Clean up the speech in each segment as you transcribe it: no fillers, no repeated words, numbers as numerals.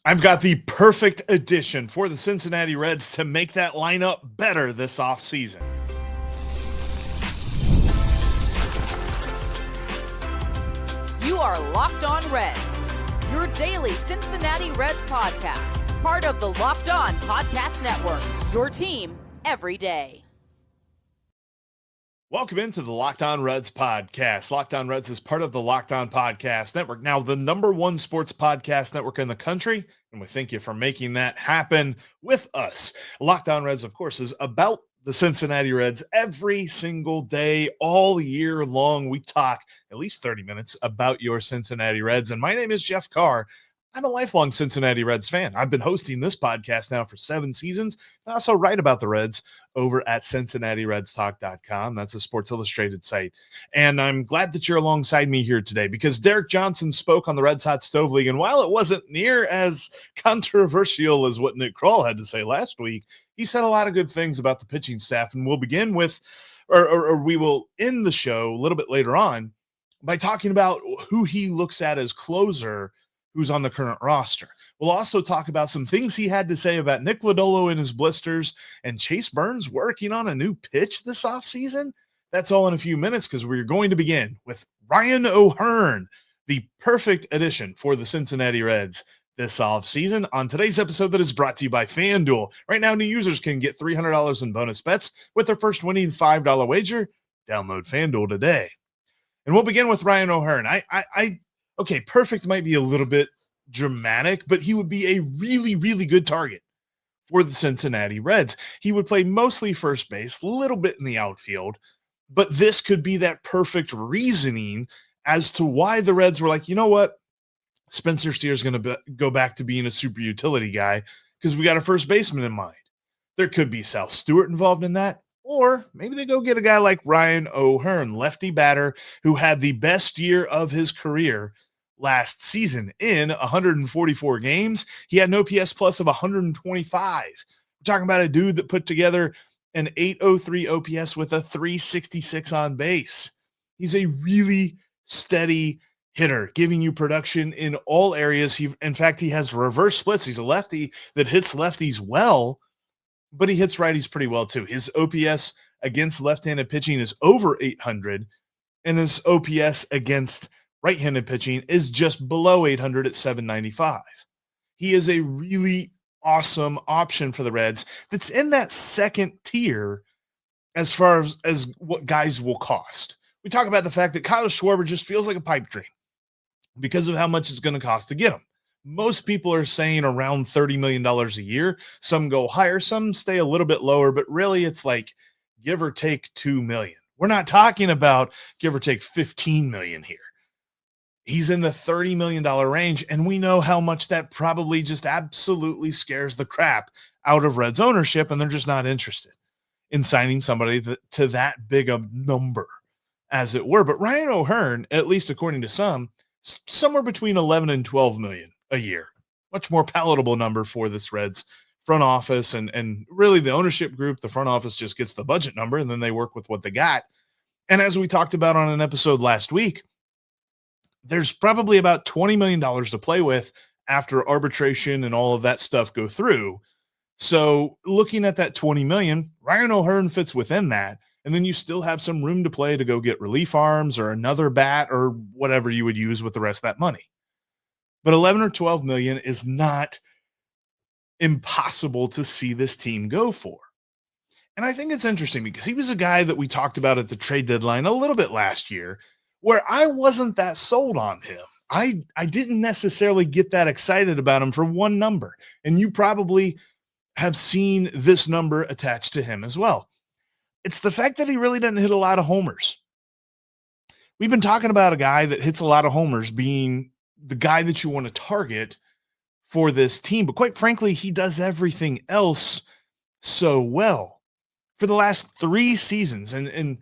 I've got the perfect addition for the Cincinnati Reds to make that lineup better this offseason. You are Locked On Reds, your daily Cincinnati Reds podcast, part of the Locked On Podcast Network, your team every day. Welcome into the Locked On Reds podcast. Locked On Reds is part of the Locked On Podcast Network, now the #1 sports podcast network in the country, and we thank you for making that happen with us. Locked On Reds, of course, is about the Cincinnati Reds every single day, all year long. We talk at least 30 minutes about your Cincinnati Reds, and my name is Jeff Carr. I'm a lifelong Cincinnati Reds fan. I've been hosting this podcast now for 7 seasons. I also write about the Reds over at CincinnatiRedsTalk.com. That's a Sports Illustrated site. And I'm glad that you're alongside me here today because Derek Johnson spoke on the Reds Hot Stove League. And while it wasn't near as controversial as what Nick Kroll had to say last week, he said a lot of good things about the pitching staff. And we'll begin with, or we will end the show a little bit later on by talking about who he looks at as closer who's on the current roster. We'll also talk about some things he had to say about Nick Lodolo and his blisters and Chase Burns working on a new pitch this offseason. That's all in a few minutes because we're going to begin with Ryan O'Hearn, the perfect addition for the Cincinnati Reds this offseason. On today's episode that is brought to you by FanDuel. Right now, new users can get $300 in bonus bets with their first winning $5 wager. Download FanDuel today. And we'll begin with Ryan O'Hearn. Okay, perfect might be a little bit dramatic, but he would be a really, really good target for the Cincinnati Reds. He would play mostly first base, a little bit in the outfield, but this could be that perfect reasoning as to why the Reds were like, you know what? Spencer Steer's going to go back to being a super utility guy because we got a first baseman in mind. There could be Sal Stewart involved in that. Or maybe they go get a guy like Ryan O'Hearn, lefty batter, who had the best year of his career last season in 144 games. He had an OPS plus of 125. We're talking about a dude that put together an 803 OPS with a 366 on base. He's a really steady hitter, giving you production in all areas. In fact, he has reverse splits. He's a lefty that hits lefties well, but he hits righties pretty well too. His OPS against left-handed pitching is over 800, and his OPS against right-handed pitching is just below 800 at 795. He is a really awesome option for the Reds that's in that second tier as far as what guys will cost. We talk about the fact that Kyle Schwarber just feels like a pipe dream because of how much it's going to cost to get him. Most people are saying around $30 million a year. Some go higher, some stay a little bit lower, but really it's like give or take $2 million. We're not talking about give or take $15 million here. He's in the $30 million range, and we know how much that probably just absolutely scares the crap out of Reds ownership, and they're just not interested in signing somebody to that big a number, as it were. But Ryan O'Hearn, at least according to some, somewhere between 11 and 12 million a year. Much more palatable number for this Reds front office and really the ownership group. The front office just gets the budget number, and then they work with what they got. And as we talked about on an episode last week, there's probably about $20 million to play with after arbitration and all of that stuff go through. So looking at that $20 million, Ryan O'Hearn fits within that. And then you still have some room to play to go get relief arms or another bat or whatever you would use with the rest of that money. But 11 or 12 million is not impossible to see this team go for. And I think it's interesting because he was a guy that we talked about at the trade deadline a little bit last year, where I wasn't that sold on him. I didn't necessarily get that excited about him for one number. And you probably have seen this number attached to him as well. It's the fact that he really doesn't hit a lot of homers. We've been talking about a guy that hits a lot of homers being the guy that you want to target for this team. But quite frankly, he does everything else so well. For the last 3 seasons, and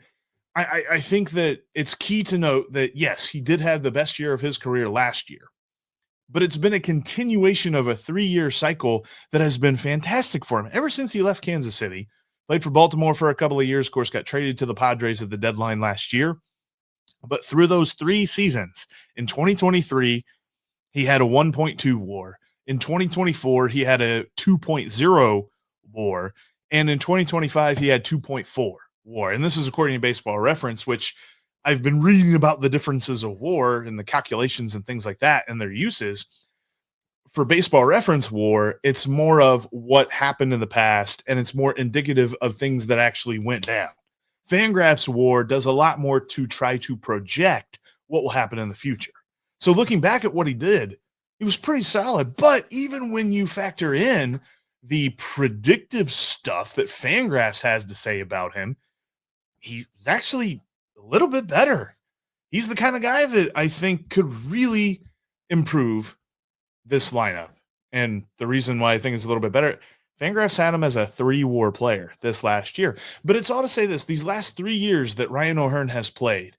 I think that it's key to note that, yes, he did have the best year of his career last year, but it's been a continuation of a 3-year cycle that has been fantastic for him ever since he left Kansas City, played for Baltimore for a couple of years, of course, got traded to the Padres at the deadline last year. But through those 3 seasons in 2023, he had a 1.2 WAR. In 2024, he had a 2.0 WAR, and in 2025, he had 2.4 WAR. And this is according to Baseball Reference, which I've been reading about the differences of WAR and the calculations and things like that and their uses. For Baseball Reference WAR, it's more of what happened in the past, and it's more indicative of things that actually went down. Fangraphs WAR does a lot more to try to project what will happen in the future. So looking back at what he did, he was pretty solid. But even when you factor in the predictive stuff that Fangraphs has to say about him, he's actually a little bit better. He's the kind of guy that I think could really improve this lineup. And the reason why I think it's a little bit better, Fangraphs had him as a 3 WAR player this last year. But it's all to say this, these last 3 years that Ryan O'Hearn has played,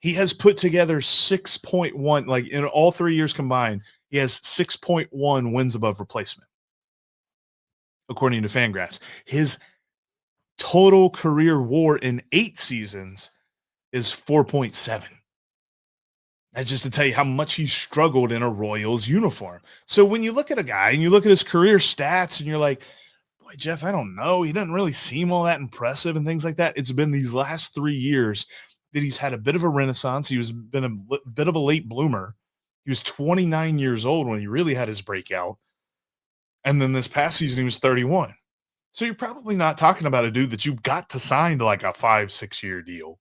he has put together 6.1, like in all 3 years combined, he has 6.1 wins above replacement, according to Fangraphs. His total career WAR in 8 seasons is 4.7. That's just to tell you how much he struggled in a Royals uniform. So when you look at a guy and you look at his career stats and you're like, boy, Jeff, I don't know. He doesn't really seem all that impressive and things like that. It's been these last 3 years that he's had a bit of a renaissance. He was been a bit of a late bloomer. He was 29 years old when he really had his breakout. And then this past season, he was 31. So you're probably not talking about a dude that you've got to sign to like a 5-6 year deal.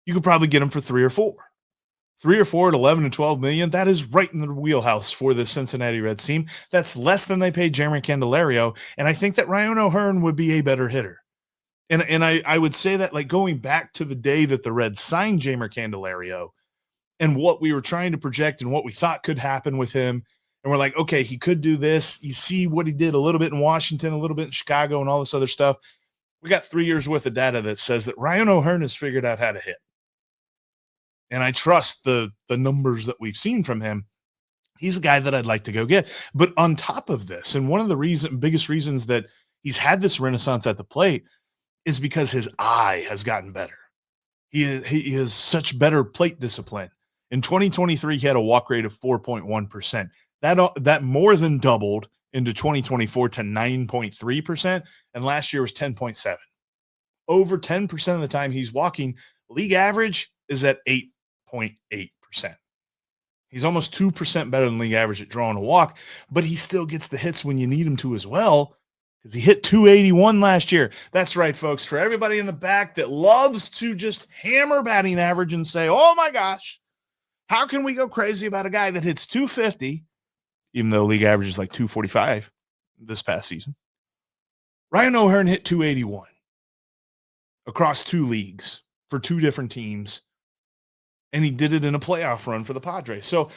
You could probably get him for 3 or 4. 3 or 4 at 11 and 12 million. That is right in the wheelhouse for the Cincinnati Reds team. That's less than they paid Jeremy Candelario. And I think that Ryan O'Hearn would be a better hitter. And I would say that, like, going back to the day that the Reds signed Jeremy Candelario and what we were trying to project and what we thought could happen with him. And we're like, okay, he could do this. You see what he did a little bit in Washington, a little bit in Chicago, and all this other stuff. We got 3 years worth of data that says that Ryan O'Hearn has figured out how to hit. And I trust the numbers that we've seen from him. He's a guy that I'd like to go get. But on top of this, and one of the biggest reasons that he's had this renaissance at the plate is because his eye has gotten better. He has such better plate discipline. In 2023, he had a walk rate of 4.1%. That more than doubled into 2024 to 9.3%, and last year was 10.7. Over 10% of the time he's walking. League average is at 8.8%. He's almost 2% better than league average at drawing a walk, but he still gets the hits when you need him to as well, because he hit 281 last year. That's right, folks. For everybody in the back that loves to just hammer batting average and say, oh my gosh, how can we go crazy about a guy that hits 250, even though league average is like 245 this past season? Ryan O'Hearn hit 281 across 2 leagues for 2 different teams, and he did it in a playoff run for the Padres. So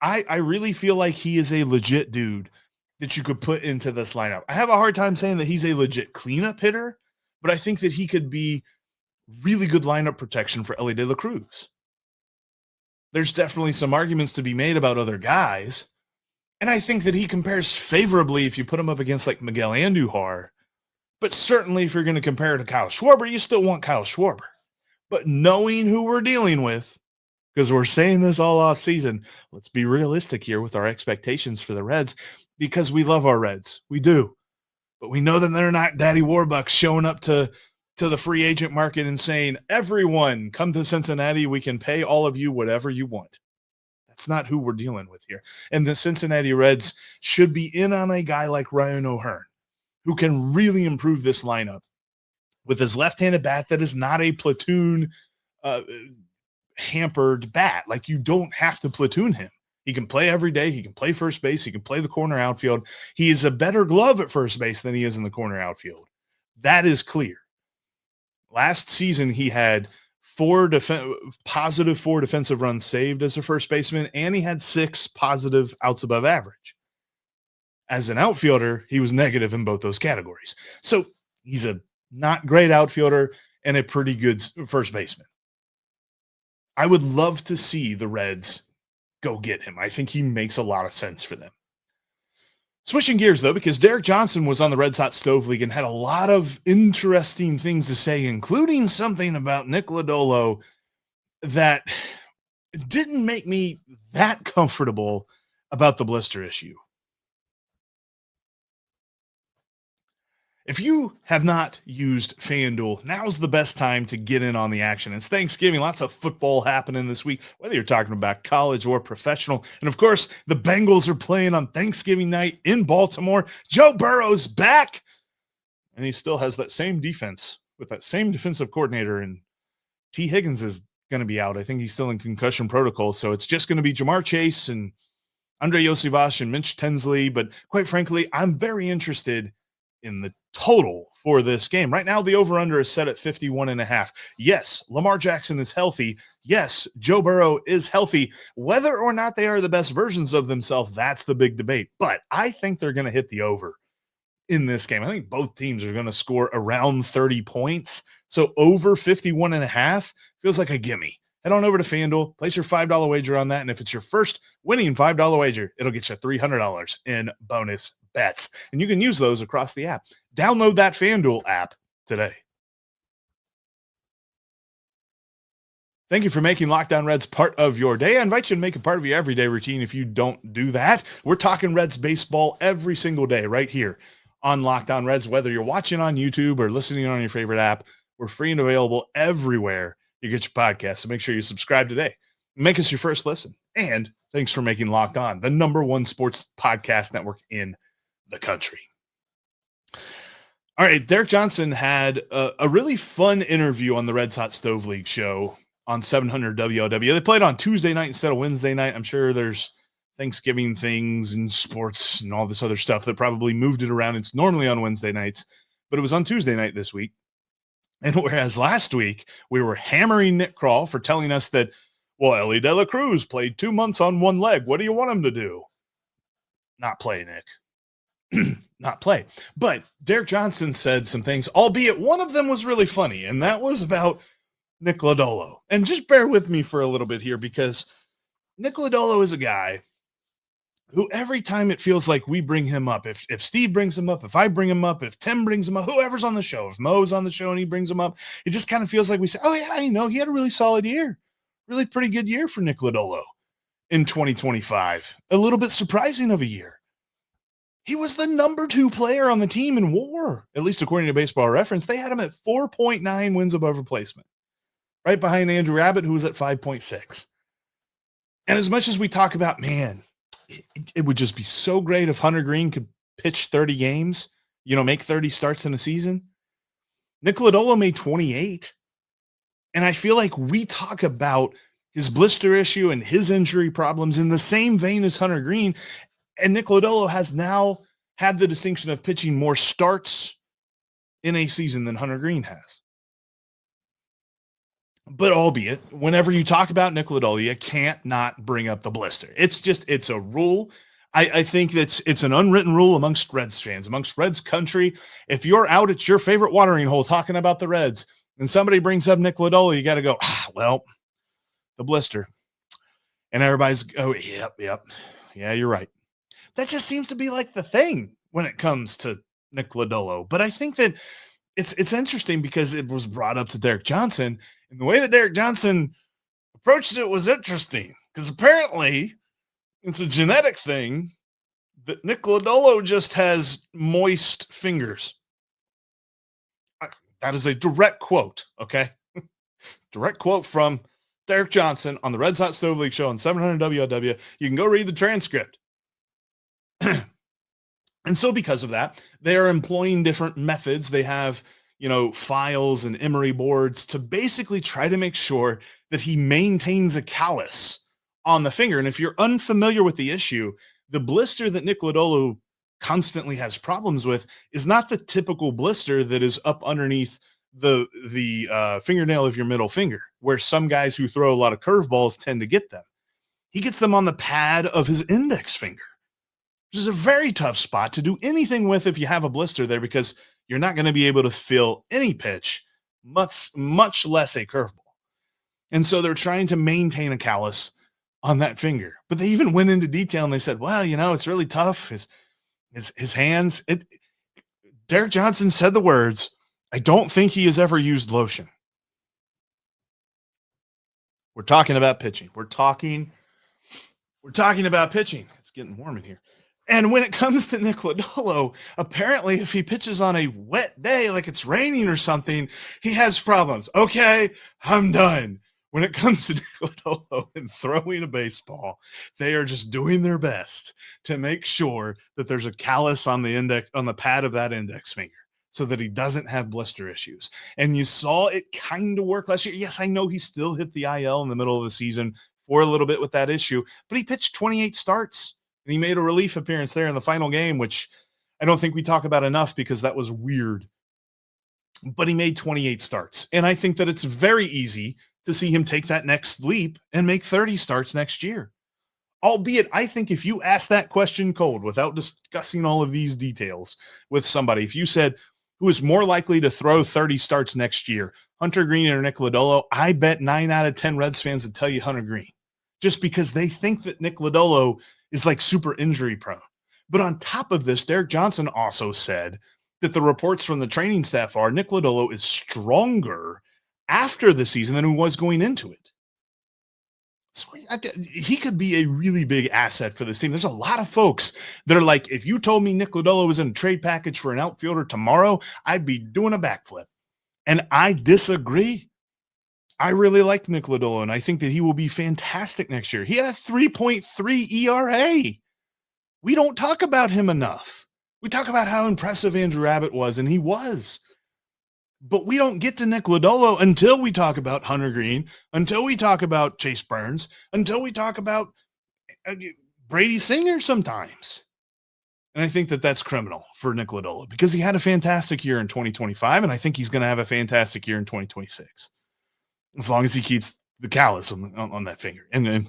I really feel like he is a legit dude that you could put into this lineup. I have a hard time saying that he's a legit cleanup hitter, but I think that he could be really good lineup protection for Elly De La Cruz. There's definitely some arguments to be made about other guys, and I think that he compares favorably if you put him up against like Miguel Andujar. But certainly if you're going to compare it to Kyle Schwarber, you still want Kyle Schwarber. But knowing who we're dealing with, because we're saying this all off season, let's be realistic here with our expectations for the Reds, because we love our Reds. We do. But we know that they're not Daddy Warbucks showing up to the free agent market and saying, everyone come to Cincinnati. We can pay all of you whatever you want. That's not who we're dealing with here. And the Cincinnati Reds should be in on a guy like Ryan O'Hearn, who can really improve this lineup with his left-handed bat that is not a platoon hampered bat. Like, you don't have to platoon him. He can play every day. He can play first base. He can play the corner outfield. He is a better glove at first base than he is in the corner outfield. That is clear. Last season, he had 4 defensive runs saved as a first baseman, and he had 6 positive outs above average. As an outfielder, he was negative in both those categories. So he's a not great outfielder and a pretty good first baseman. I would love to see the Reds go get him. I think he makes a lot of sense for them. Switching gears, though, because Derek Johnson was on the Reds Hot Stove League and had a lot of interesting things to say, including something about Nick Lodolo that didn't make me that comfortable about the blister issue. If you have not used FanDuel, now's the best time to get in on the action. It's Thanksgiving, lots of football happening this week, whether you're talking about college or professional. And of course, the Bengals are playing on Thanksgiving night in Baltimore. Joe Burrow's back, and he still has that same defense with that same defensive coordinator. And T. Higgins is going to be out. I think he's still in concussion protocol. So it's just going to be Jamar Chase and Andre Yosivas and Mitch Tensley. But quite frankly, I'm very interested in the total for this game. Right now, the over-under is set at 51.5. Yes, Lamar Jackson is healthy. Yes, Joe Burrow is healthy. Whether or not they are the best versions of themselves, that's the big debate. But I think they're going to hit the over in this game. I think both teams are going to score around 30 points. So over 51.5 feels like a gimme. Head on over to FanDuel, place your $5 wager on that. And if it's your first winning $5 wager, it'll get you $300 in bonus bets. And you can use those across the app. Download that FanDuel app today. Thank you for making Locked On Reds part of your day. I invite you to make it part of your everyday routine if you don't do that. We're talking Reds baseball every single day right here on Locked On Reds, whether you're watching on YouTube or listening on your favorite app. We're free and available everywhere you get your podcast. So make sure you subscribe today. Make us your first listen. And thanks for making Locked On the #1 sports podcast network in the country. All right, Derek Johnson had a really fun interview on the Reds Hot Stove League show on 700 WLW. They played on Tuesday night instead of Wednesday night. I'm sure there's Thanksgiving things and sports and all this other stuff that probably moved it around. It's normally on Wednesday nights, but it was on Tuesday night this week. And whereas last week we were hammering Nick Krall for telling us that, well, Ellie De La Cruz played 2 months on one leg. What do you want him to do? Not play, Nick. Not play. But Derek Johnson said some things, albeit one of them was really funny, and that was about Nick Lodolo. And just bear with me for a little bit here, because Nick Lodolo is a guy who every time it feels like we bring him up, if Steve brings him up, if I bring him up, if Tim brings him up, whoever's on the show, if Mo's on the show and he brings him up, it just kind of feels like we say, oh yeah, he had a really solid year, really pretty good year for Nick Lodolo in 2025. A little bit surprising of a year. He was the #2 player on the team in WAR, at least according to Baseball Reference. They had him at 4.9 wins above replacement, right behind Andrew Abbott, who was at 5.6. And as much as we talk about, man, it would just be so great if Hunter Green could pitch 30 games, make 30 starts in a season. Nick Lodolo made 28. And I feel like we talk about his blister issue and his injury problems in the same vein as Hunter Green. And Nick Lodolo has now had the distinction of pitching more starts in a season than Hunter Green has. But albeit, whenever you talk about Nick Lodolo, you can't not bring up the blister. It's a rule. I think it's an unwritten rule amongst Reds fans, amongst Reds country. If you're out at your favorite watering hole talking about the Reds and somebody brings up Nick Lodolo, you got to go, well, the blister. And everybody's, yep. Yeah, you're right. That just seems to be like the thing when it comes to Nick Lodolo. But I think that it's interesting because it was brought up to Derek Johnson, and the way that Derek Johnson approached it was interesting, because apparently it's a genetic thing that Nick Lodolo just has moist fingers. That is a direct quote, okay? Direct quote from Derek Johnson on the Reds Hot Stove League show on 700 WLW. You can go read the transcript. And so because of that, they are employing different methods. They have, files and emery boards to basically try to make sure that he maintains a callus on the finger. And if you're unfamiliar with the issue, the blister that Nick Lodolo constantly has problems with is not the typical blister that is up underneath the fingernail of your middle finger, where some guys who throw a lot of curveballs tend to get them. He gets them on the pad of his index finger, which is a very tough spot to do anything with if you have a blister there, because you're not going to be able to feel any pitch, much less a curveball. And so they're trying to maintain a callus on that finger. But they even went into detail and they said, well, it's really tough. His hands. Derek Johnson said the words, I don't think he has ever used lotion. We're talking about pitching. We're talking about pitching. It's getting warm in here. And when it comes to Nick Lodolo, apparently if he pitches on a wet day, like it's raining or something, he has problems. Okay, I'm done. When it comes to Nick Lodolo and throwing a baseball, they are just doing their best to make sure that there's a callus on the pad of that index finger so that he doesn't have blister issues. And you saw it kind of work last year. Yes, I know he still hit the IL in the middle of the season for a little bit with that issue, but he pitched 28 starts. And he made a relief appearance there in the final game, which I don't think we talk about enough because that was weird. But he made 28 starts. And I think that it's very easy to see him take that next leap and make 30 starts next year. Albeit, I think if you ask that question cold without discussing all of these details with somebody, if you said, who is more likely to throw 30 starts next year, Hunter Greene or Nick Lodolo, I bet 9 out of 10 Reds fans would tell you Hunter Greene. Just because they think that Nick Lodolo is like super injury prone. But on top of this, Derek Johnson also said that the reports from the training staff are Nick Lodolo is stronger after the season than he was going into it. So he could be a really big asset for this team. There's a lot of folks that are like, if you told me Nick Lodolo was in a trade package for an outfielder tomorrow, I'd be doing a backflip. And I disagree. I really like Nick Lodolo, and I think that he will be fantastic next year. He had a 3.3 ERA. We don't talk about him enough. We talk about how impressive Andrew Abbott was, and he was. But we don't get to Nick Lodolo until we talk about Hunter Greene, until we talk about Chase Burns, until we talk about Brady Singer sometimes. And I think that that's criminal for Nick Lodolo because he had a fantastic year in 2025, and I think he's going to have a fantastic year in 2026. As long as he keeps the callus on that finger. And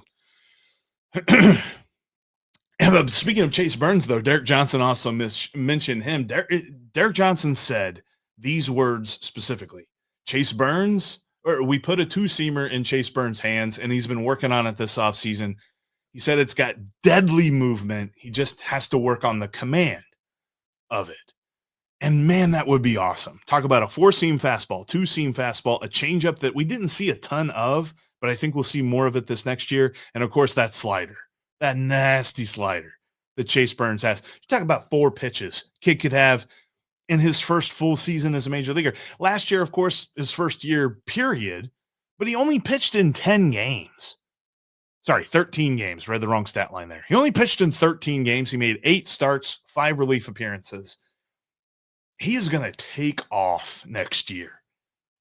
then speaking of Chase Burns, though, Derek Johnson also mentioned him. Derek Johnson said these words specifically. Chase Burns, or we put a two-seamer in Chase Burns' hands, and he's been working on it this offseason. He said it's got deadly movement. He just has to work on the command of it. And man, that would be awesome. Talk about a 4-seam fastball, 2-seam fastball, a changeup that we didn't see a ton of, but I think we'll see more of it this next year. And of course, that slider, that nasty slider that Chase Burns has. You talk about 4 pitches kid could have in his first full season as a major leaguer. Last year, of course, his first year, period, but he only pitched in 10 games. Sorry, 13 games. Read the wrong stat line there. He only pitched in 13 games. He made 8 starts, 5 relief appearances. He is going to take off next year.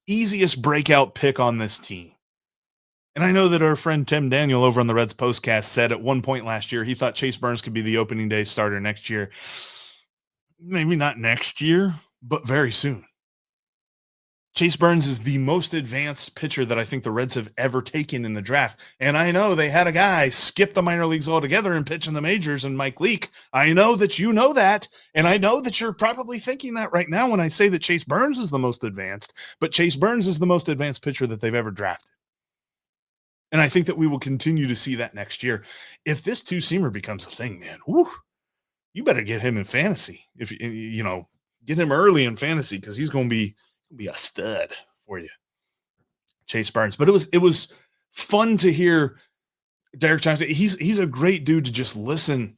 Easiest breakout pick on this team. And I know that our friend Tim Daniel over on the Reds Postcast said at one point last year he thought Chase Burns could be the opening day starter next year. Maybe not next year, but very soon. Chase Burns is the most advanced pitcher that I think the Reds have ever taken in the draft. And I know they had a guy skip the minor leagues altogether and pitch in the majors, and Mike Leake. I know that you know that, and I know that you're probably thinking that right now when I say that Chase Burns is the most advanced, but Chase Burns is the most advanced pitcher that they've ever drafted. And I think that we will continue to see that next year. If this two-seamer becomes a thing, man, you better get him in fantasy. If you know, get him early in fantasy because he's going to be a stud for you, Chase Burns. But it was fun to hear Derek Johnson. He's a great dude to just listen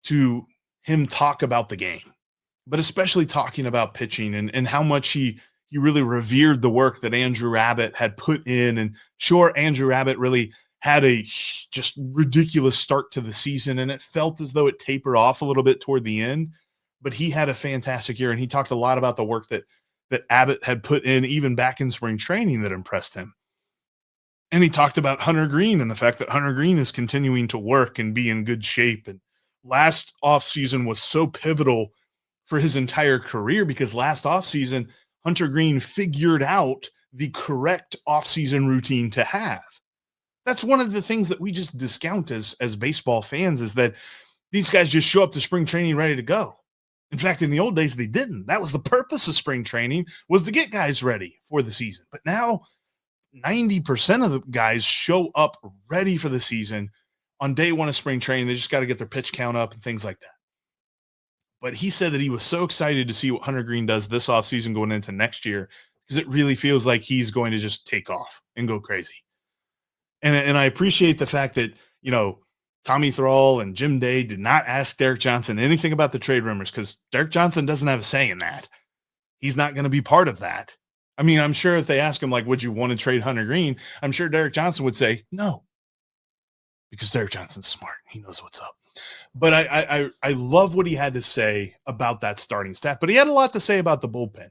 to him talk about the game, but especially talking about pitching and how much he really revered the work that Andrew Abbott had put in. And sure, Andrew Abbott really had a just ridiculous start to the season, and it felt as though it tapered off a little bit toward the end, but he had a fantastic year, and he talked a lot about the work that Abbott had put in even back in spring training that impressed him. And he talked about Hunter Greene and the fact that Hunter Greene is continuing to work and be in good shape. And last offseason was so pivotal for his entire career because last offseason, Hunter Greene figured out the correct offseason routine to have. That's one of the things that we just discount as baseball fans is that these guys just show up to spring training ready to go. In fact, in the old days, they didn't. That was the purpose of spring training, was to get guys ready for the season. But now 90% of the guys show up ready for the season on day one of spring training. They just got to get their pitch count up and things like that. But he said that he was so excited to see what Hunter Greene does this offseason going into next year because it really feels like he's going to just take off and go crazy. And I appreciate the fact that, you know, Tommy Thrall and Jim Day did not ask Derek Johnson anything about the trade rumors because Derek Johnson doesn't have a say in that. He's not going to be part of that. I mean, I'm sure if they ask him, like, would you want to trade Hunter Green? I'm sure Derek Johnson would say no, because Derek Johnson's smart. He knows what's up. But I love what he had to say about that starting staff. But he had a lot to say about the bullpen,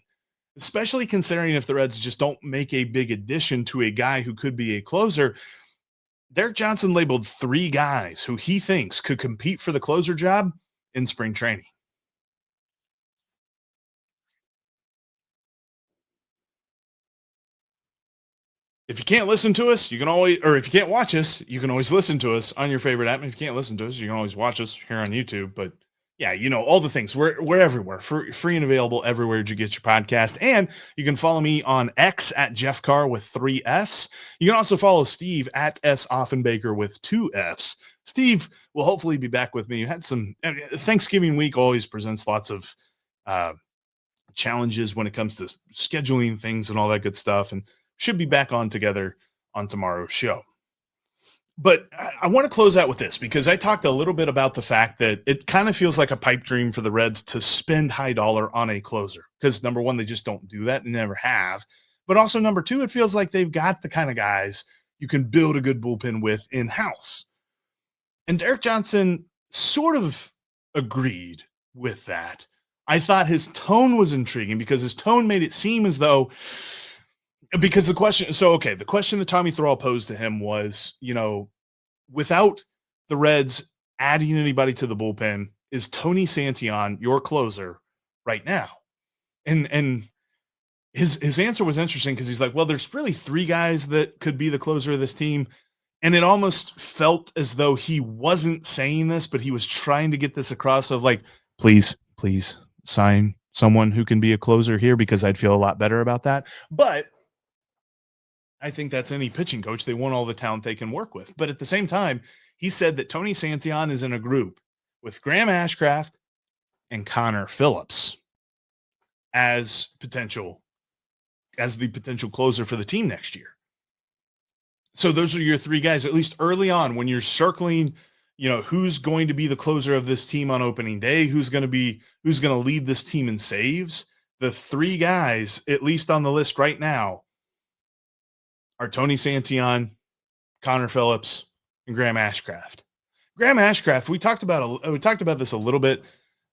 especially considering if the Reds just don't make a big addition to a guy who could be a closer. Derek Johnson labeled 3 guys who he thinks could compete for the closer job in spring training. If you can't listen to us, you can always, or if you can't watch us, you can always listen to us on your favorite app. And if you can't listen to us, you can always watch us here on YouTube. But yeah, you know, all the things. We're everywhere, free and available everywhere you get your podcast. And you can follow me on X at Jeff Carr with 3 Fs. You can also follow Steve at S Offenbaker with 2 Fs. Steve will hopefully be back with me. You had some Thanksgiving week always presents lots of challenges when it comes to scheduling things and all that good stuff, and should be back on together on tomorrow's show. But I want to close out with this because I talked a little bit about the fact that it kind of feels like a pipe dream for the Reds to spend high dollar on a closer because, number one, they just don't do that and never have. But also, number two, it feels like they've got the kind of guys you can build a good bullpen with in-house. And Derek Johnson sort of agreed with that. I thought his tone was intriguing because his tone made it seem as though – because the question that Tommy Thrall posed to him was, you know, without the Reds adding anybody to the bullpen, is Tony Santillan your closer right now? And his answer was interesting because he's like, well, there's really 3 guys that could be the closer of this team. And it almost felt as though he wasn't saying this, but he was trying to get this across of like, please sign someone who can be a closer here because I'd feel a lot better about that. But I think that's any pitching coach. They want all the talent they can work with. But at the same time, he said that Tony Santillan is in a group with Graham Ashcraft and Connor Phillips as the potential closer for the team next year. So those are your 3 guys, at least early on when you're circling, you know, who's going to be the closer of this team on opening day, who's going to lead this team in saves. The 3 guys, at least on the list right now, are Tony Santillan, Connor Phillips, and Graham Ashcraft. Graham Ashcraft, we talked about this a little bit,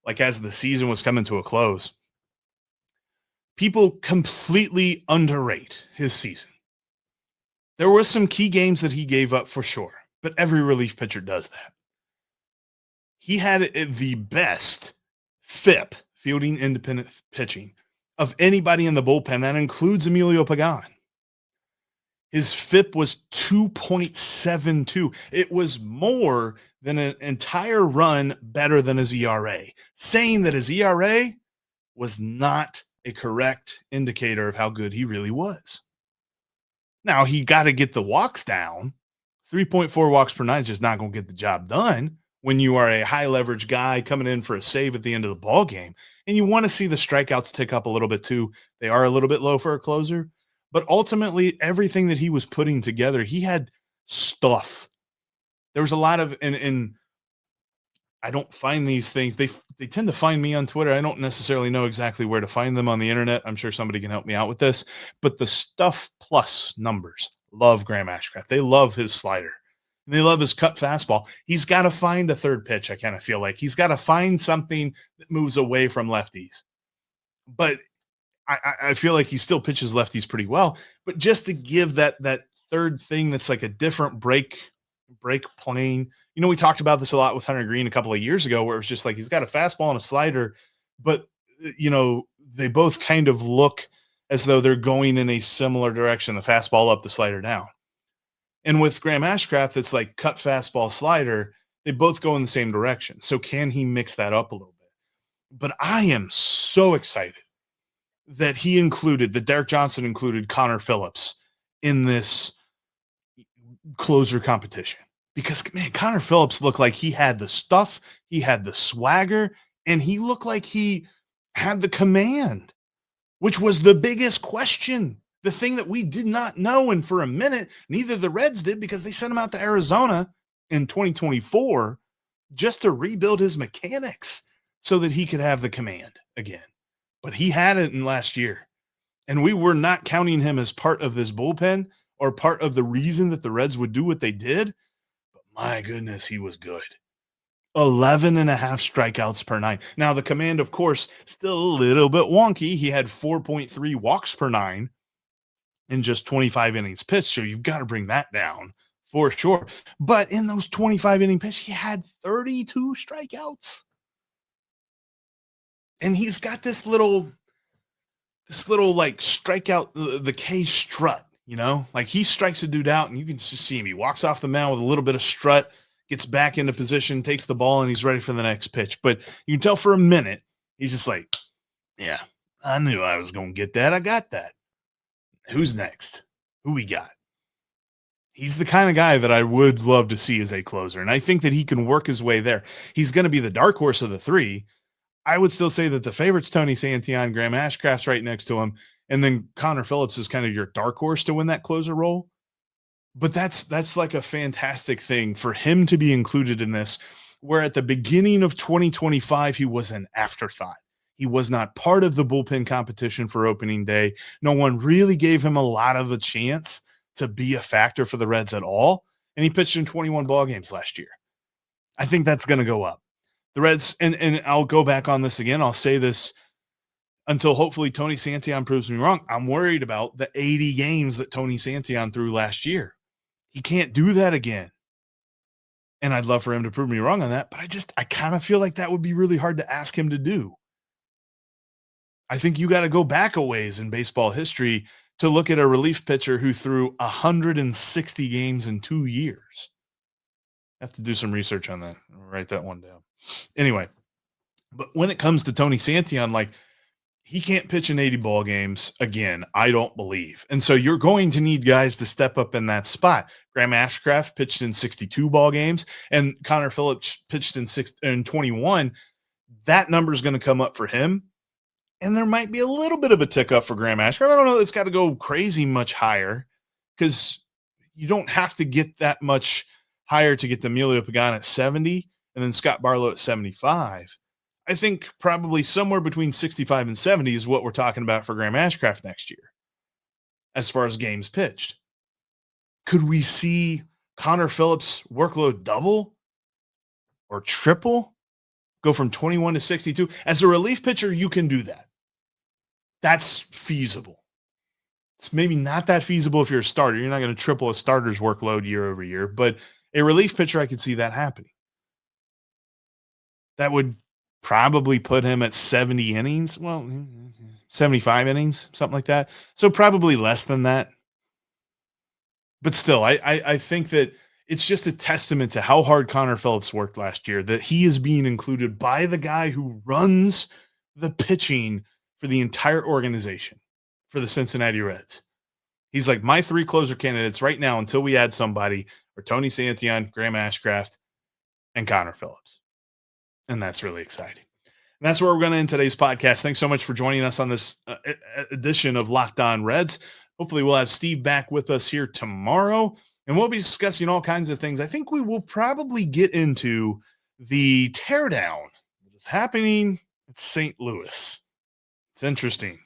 like as the season was coming to a close. People completely underrate his season. There were some key games that he gave up for sure, but every relief pitcher does that. He had the best FIP, fielding independent pitching, of anybody in the bullpen. That includes Emilio Pagan. His FIP was 2.72. It was more than an entire run better than his ERA, saying that his ERA was not a correct indicator of how good he really was. Now, he got to get the walks down. 3.4 walks per night is just not going to get the job done when you are a high-leverage guy coming in for a save at the end of the ball game. And you want to see the strikeouts tick up a little bit too. They are a little bit low for a closer. But ultimately, everything that he was putting together, he had stuff. There was a lot of, and I don't find these things. They tend to find me on Twitter. I don't necessarily know exactly where to find them on the internet. I'm sure somebody can help me out with this. But the stuff plus numbers love Graham Ashcraft. They love his slider. And they love his cut fastball. He's got to find a third pitch, I kind of feel like. He's got to find something that moves away from lefties. But I feel like he still pitches lefties pretty well, but just to give that third thing that's like a different break plane. You know, we talked about this a lot with Hunter Green a couple of years ago, where it was just like he's got a fastball and a slider, but you know, they both kind of look as though they're going in a similar direction, the fastball up, the slider down. And with Graham Ashcraft, it's like cut fastball, slider. They both go in the same direction. So can he mix that up a little bit? But I am so excited that Derek Johnson included Connor Phillips in this closer competition. Because, man, Connor Phillips looked like he had the stuff, he had the swagger, and he looked like he had the command, which was the biggest question, the thing that we did not know. And for a minute, neither the Reds did because they sent him out to Arizona in 2024 just to rebuild his mechanics so that he could have the command again. But he had it in last year. And we were not counting him as part of this bullpen or part of the reason that the Reds would do what they did. But my goodness, he was good. 11 and a half strikeouts per nine. Now, the command, of course, still a little bit wonky. He had 4.3 walks per nine in just 25 innings pitched. So you've got to bring that down for sure. But in those 25 inning pitches, he had 32 strikeouts. And he's got this little like strikeout, the K strut, like he strikes a dude out and you can just see him. He walks off the mound with a little bit of strut, gets back into position, takes the ball, and he's ready for the next pitch. But you can tell for a minute, he's just like, yeah, I knew I was going to get that. I got that. Who's next? Who we got? He's the kind of guy that I would love to see as a closer. And I think that he can work his way there. He's going to be the dark horse of the three. I would still say that the favorite's Tony Santillan, Graham Ashcraft's right next to him. And then Connor Phillips is kind of your dark horse to win that closer role. But that's like a fantastic thing for him to be included in this, where at the beginning of 2025, he was an afterthought. He was not part of the bullpen competition for opening day. No one really gave him a lot of a chance to be a factor for the Reds at all. And he pitched in 21 ball games last year. I think that's going to go up. The Reds, and I'll go back on this again. I'll say this until hopefully Tony Santillan proves me wrong. I'm worried about the 80 games that Tony Santillan threw last year. He can't do that again. And I'd love for him to prove me wrong on that, but I kind of feel like that would be really hard to ask him to do. I think you got to go back a ways in baseball history to look at a relief pitcher who threw 160 games in 2 years. I have to do some research on that. I'll write that one down. Anyway, but when it comes to Tony Santillan, like, he can't pitch in 80 ball games again, I don't believe. And so you're going to need guys to step up in that spot. Graham Ashcraft pitched in 62 ball games, and Connor Phillips pitched in 21. That number is going to come up for him. And there might be a little bit of a tick up for Graham Ashcraft. I don't know. It's got to go crazy much higher because you don't have to get that much higher to get the Emilio Pagan at 70 and then Scott Barlow at 75. I think probably somewhere between 65 and 70 is what we're talking about for Graham Ashcraft next year as far as games pitched. Could we see Connor Phillips' workload double or triple, go from 21 to 62? As a relief pitcher, you can do that. That's feasible. It's maybe not that feasible if you're a starter. You're not going to triple a starter's workload year over year, but a relief pitcher, I could see that happening. That would probably put him at 70 innings. Well, 75 innings, something like that. So probably less than that. But still, I think that it's just a testament to how hard Connor Phillips worked last year that he is being included by the guy who runs the pitching for the entire organization for the Cincinnati Reds. He's like, my three closer candidates right now until we add somebody are Tony Santillan, Graham Ashcraft, and Connor Phillips. And that's really exciting. And that's where we're going to end today's podcast. Thanks so much for joining us on this edition of Locked On Reds. Hopefully we'll have Steve back with us here tomorrow, and we'll be discussing all kinds of things. I think we will probably get into the teardown that is happening at St. Louis. It's interesting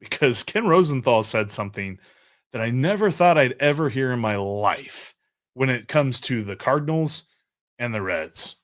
because Ken Rosenthal said something that I never thought I'd ever hear in my life when it comes to the Cardinals and the Reds.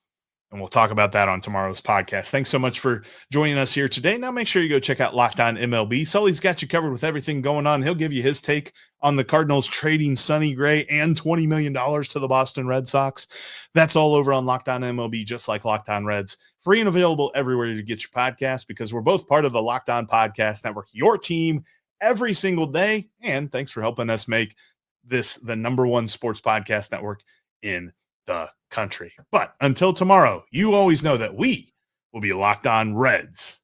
And we'll talk about that on tomorrow's podcast. Thanks so much for joining us here today. Now make sure you go check out Locked On MLB. Sully's got you covered with everything going on. He'll give you his take on the Cardinals trading Sonny Gray and $20 million to the Boston Red Sox. That's all over on Locked On MLB, just like Locked On Reds. Free and available everywhere to get your podcast because we're both part of the Locked On Podcast Network, your team every single day. And thanks for helping us make this the number one sports podcast network in the country. But until tomorrow, you always know that we will be Locked On Reds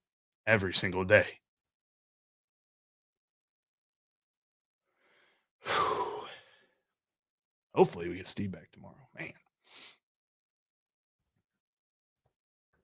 every single day. Hopefully we get Steve back tomorrow.